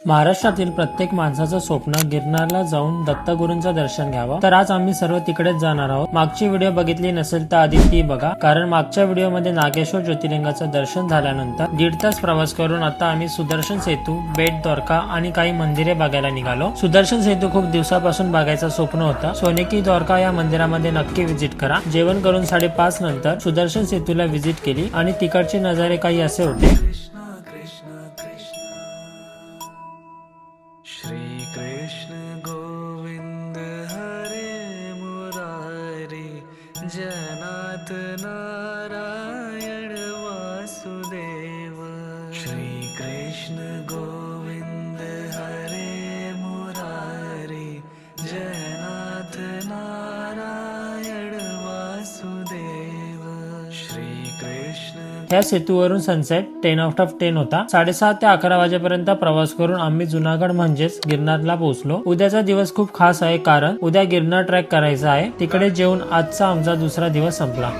महाराष्ट्रातील प्रत्येक माणसाचं स्वप्न गिरनारला जाऊन दत्तगुरूंचं दर्शन घ्यावं, तर आज आम्ही सर्व तिकडेच जाणार आहोत। मागची व्हिडिओ बघितली नसेल तर आधी ती बघा, कारण मागच्या व्हिडिओमध्ये नागेश्वर ज्योतिर्लिंगाचं दर्शन झाल्यानंतर 1.5 तास प्रवास करून आता आम्ही सुदर्शन सेतू, बेट द्वारका आणि काही मंदिरे बघायला निघालो। सुदर्शन सेतू खूप दिवसापासून बघायचं स्वप्न होतं। सोनेकी द्वारका या मंदिरामध्ये नक्की व्हिजिट करा। जेवण करून 5:30 नंतर सुदर्शन सेतूला व्हिजिट केली आणि तिकडचे नजारे काही असे होते। श्री कृष्ण गोविंद हरे मुरारी, जनाथ नारायण वासुदेव। श्री कृष्ण गोविंद हरे मुरारी, जनाथ नारायण वासुदेव। श्री कृष्ण। त्या सेतूवरून सनसेट 10/10 होता। 6:30 ते 11 वाजेपर्यंत प्रवास करून आम्ही जुनागड म्हणजेच गिरनारला पोहोचलो। उद्याचा दिवस खूप खास आहे, कारण उद्या गिरनार ट्रॅक करायचा आहे। तिकडे जेवून आजचा आमचा दुसरा दिवस संपला।